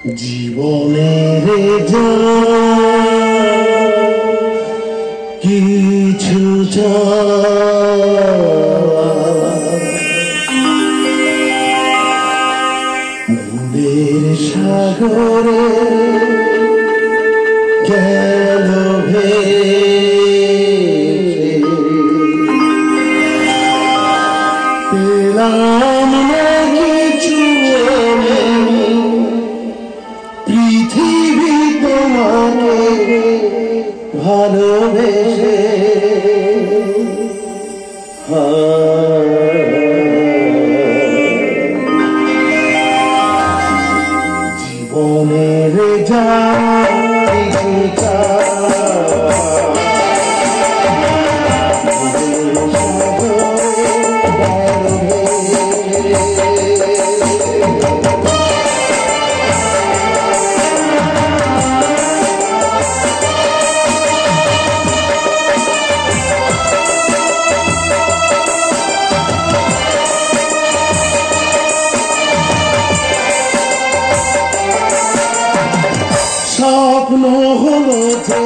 জীবনের কিছু মনের সাগরে গেল পেলাম না কিছু পৃথিবী তোমাকে ভালোবেসে জীবনের যা স্বপ্ন হলো যে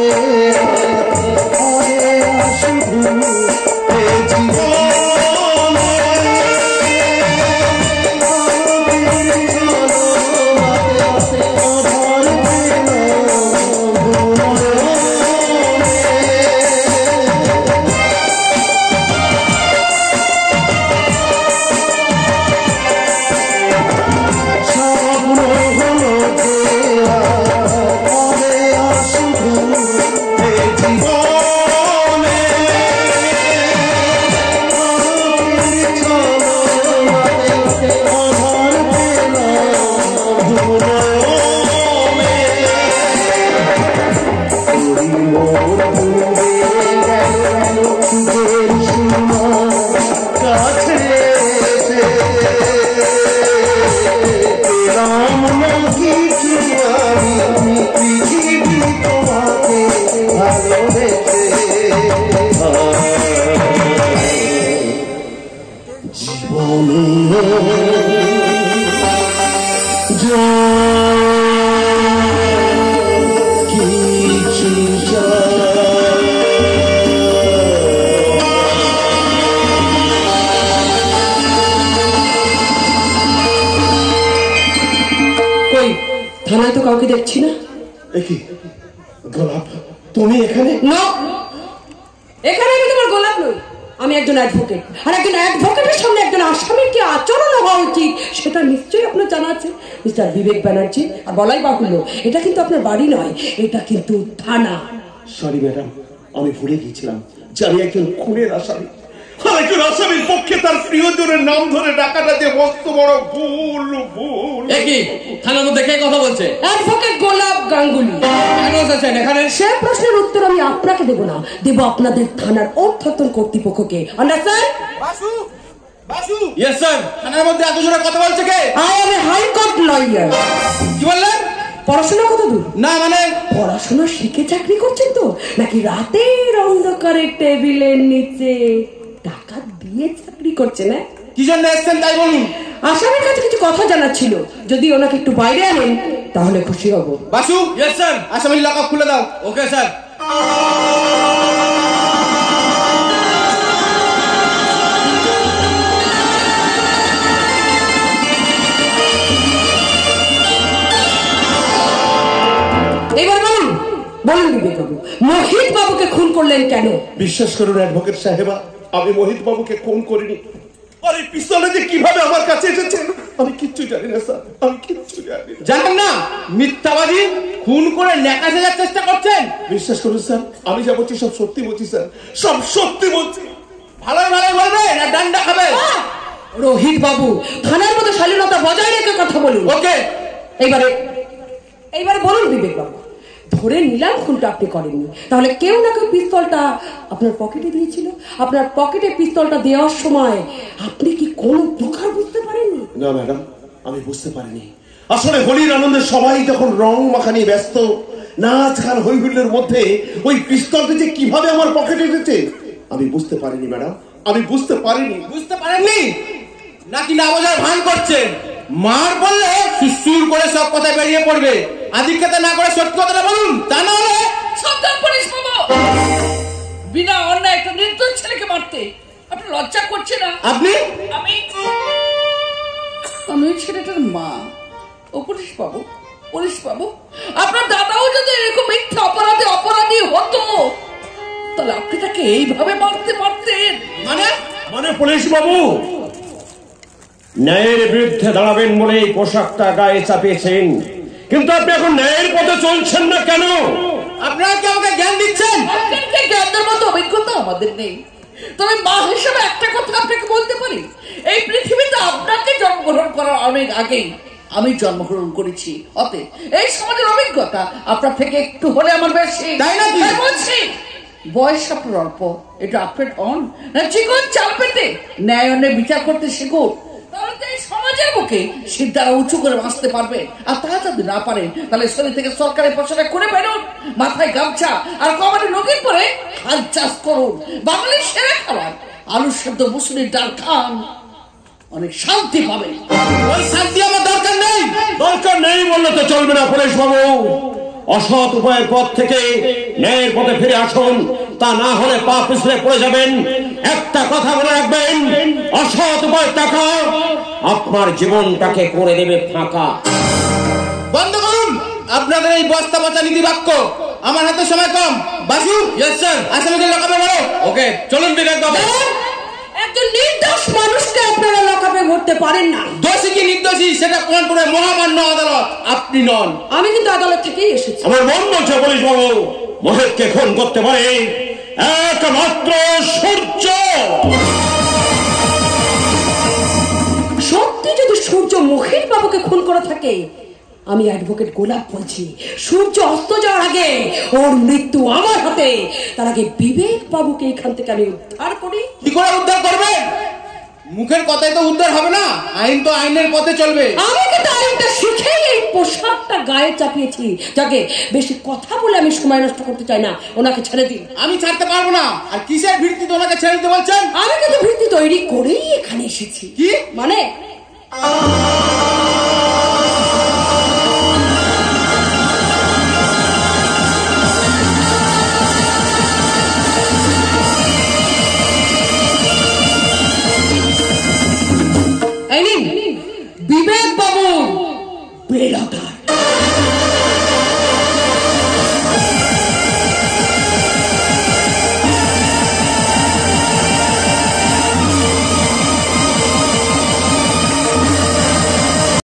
থানায় তো কাউকে দেখছি না। কি গোলাপ, তুমি এখানে? না, এখানে আমি তোমার গোলাপ নই, আমি একজন অ্যাডভোকেট। আর একজন অ্যাডভোকেটের সামনে একজন আসামির কি আচরণ হওয়া উচিত সেটা নিশ্চয়ই আপনার জানা আছে মিস্টার বিবেক ব্যানার্জি। আর বলাই বাহুল্য, এটা কিন্তু আপনার বাড়ি নয়, এটা কিন্তু থানা। সরি ম্যাডাম, আমি ভুলে গিয়েছিলাম যে আমি একজন খুনের আসামি। একজন আসামির পক্ষে তার প্রিয়জনের নাম ধরে ডাকাটা যে মস্ত বড় ভুল। কি থানার মধ্যে কে কথা বলছে? অ্যাডভোকেট গোলাপ গাঙ্গুলি। কেন এসেছেন এখানে? সে প্রশ্নের উত্তর আমি আপনাকে দেব না, দেব আপনাদের থানার ঊর্ধ্বতন কর্তৃপক্ষকে। Understand? Basu, Basu. Yes sir. থানার মধ্যে এত জোরে কথা বলছে কে? I am a high court lawyer. কি বললেন? পড়াশোনা কত দূর? না মানে পড়াশোনা শিখে চাকরি করছেন তো, নাকি রাতের অন্ধকারে টেবিলের নিচে টাকা দিয়ে চাকরি করছেন? কি জন্য এসেছেন তাই বলুন। আসামির কাছে কিছু কথা জানার ছিল, যদি ওনাকে একটু বাইরে আনেন তাহলে খুশি হব। বাসু। Yes sir. আসামির লকআপ খুলে দাও। Okay sir. এবার বলুন, বলুন বিবেক বাবু, মোহিত বাবুকে খুন করলেন কেন? বিশ্বাস করুন অ্যাডভোকেট সাহেবা, আমি মোহিত বাবুকে খুন করিনি। আর এই পিস্তলটা যে কিভাবে আমার কাছে এসেছে আমি কিচ্ছু জানি না স্যার, আমি কিচ্ছু জানি না। জানেন না? মিথ্যাবাদী, খুন করে ন্যাকা সাজার চেষ্টা করছেন। বিশ্বাস করুন স্যার, আমি যা বলছি সব সত্যি বলছি স্যার, সব সত্যি বলছি। ভালোই ভালোই বলবে না ডান্ডা খাবে? রোহিত বাবু, থানার মধ্যে শালীনতা বজায় রেখে কথা বলুন। ওকে। এইবারে বলুন বিবেক বাবু, ধরে নিলাম খুনটা আপনি করেননি, তাহলে কেউ না কেউ পিস্তলটা আপনার পকেটে দিয়েছিল। আপনার পকেটে পিস্তলটা দেওয়ার সময় আপনি কি কোনো প্রকার বুঝতে পারেননি? না ম্যাডাম, আমি বুঝতে পারিনি। আসলে হোলির আনন্দে সবাই যখন রং মাখা নিয়ে ব্যস্ত, নাচ গান হই হুল্লোড়ের মধ্যে ওই পিস্তলটা যে কিভাবে আমার পকেটে এসেছে আমি বুঝতে পারিনি ম্যাডাম, আমি বুঝতে পারিনি। বুঝতে পারেননি নাকি না বোঝার ভান করছেন? মার বললে সুর করে সব কথা বেরিয়ে পড়বে। আদিক্ষেতা না করে সত্যি কথাটা বলুন, তা না হলে সাবধান পুলিশ বাবু, বিনা অন্যায় একটা নির্দোষ ছেলেকে মারতে আপনি লজ্জা করছে না? আপনি আমি ওই ছেলেটার মা। ও পুলিশ বাবু, পুলিশ বাবু, আপনার দাদাও যদি এরকম মিথ্যা অপরাধী হতো তাহলে আপনি তাকে এইভাবে মারতে পারতেন? মানে পুলিশ বাবু, ন্যায়ের বিরুদ্ধে দাঁড়াবেন বলে এই পোশাকটা গায়ে চাপিয়েছেন, কিন্তু আপনি এখন ন্যায়ের পথে চলছেন না কেন? আপনারা কি আমাকে জ্ঞান দিচ্ছেন? আপনাকে জ্ঞানের মতো অভিজ্ঞতা আমাদের নেই, তবে মা হিসেবে একটা কথা আপনাকে বলতে পারি, এই পৃথিবীতে আপনাকে জন্মগ্রহণ করার অনেক আগেই আমি জন্মগ্রহণ করেছি। অতএব এই সমাজের অভিজ্ঞতা আপনার থেকে একটু হলে আমার বেশি, তাই নাকি? বলছি বয়স আপনার অল্প, এটা আপডেট অন না চিকন চাল পেতে ন্যায় অন্যায় বিচার করতে শিখুন, তাহলে তো এই সমাজের বুকে সিদ্ধারা উঁচু করে বাঁচতে পারবে। আর তা যদি না পারেন তাহলে শরীর থেকে সরকারি পোশাক করে বেরোন, মাথায় গামছা আর কমারে নদীর পরে হাল চাষ করুন। বাঙালির সেরা খাবার আলু সেদ্ধ মুসুরির ডাল খান, অনেক শান্তি পাবে। ওই শান্তি আমার দরকার নেই। দরকার নেই বললে তো চলবে না পুলিশ বাবু। অসৎ উপায়ের পথ থেকে ন্যায়ের পথে ফিরে আসুন, তা না হলে পা পিছলে পড়ে যাবেন। একটা কথা মনে রাখবেন, অসৎ উপায় টাকা আপনার জীবনটাকে করে দেবে ফাঁকা। বন্ধ করুন আপনাদের এই বস্তা পচা নীতি বাক্য। আমার হাতে সময় কম। বাসু, ইয়েস স্যার, আসামিকে লকাপে ভরো। ওকে, চলুন বিবেক বাবু। একজন নির্দোষ মানুষকে আপনারা লকাপে ভরতে পারেন না। দোষী কি নির্দোষী সেটা প্রমাণ করে মহামান্য আদালত, আপনি নন। আমি কিন্তু আদালত থেকেই এসেছি। আমার মন বলছে পুলিশ বাবু, মহেশকে খুন করতে পারে একমাত্র সূর্য। সত্যি যদি সূর্য মহির বাবুকে খুন করে থাকে, আমি অ্যাডভোকেট গোলাপ বলছি, সূর্য অস্ত যাওয়ার আগে ওর মৃত্যু আমার হাতে। তার আগে বিবেক বাবুকে এখান থেকে আমি উদ্ধার করি। কি করে উদ্ধার করবেন? মুখের কথাই তো উদ্ধার হবে না, আইন তো আইনের পথে চলবে। আমি কিন্তু আইনটা শিখেই এই পোশাকটা গায়ে চাপিয়েছি। যাকে বেশি কথা বলে আমি সময় নষ্ট করতে চাই না, ওনাকে ছেড়ে দিন। আমি ছাড়তে পারবো না। আর কিসের ভিত্তিতে ওনাকে ছেড়ে দিতে বলছেন? আমি কিন্তু ভিত্তি তৈরি করেই এখানে এসেছি। কি মানে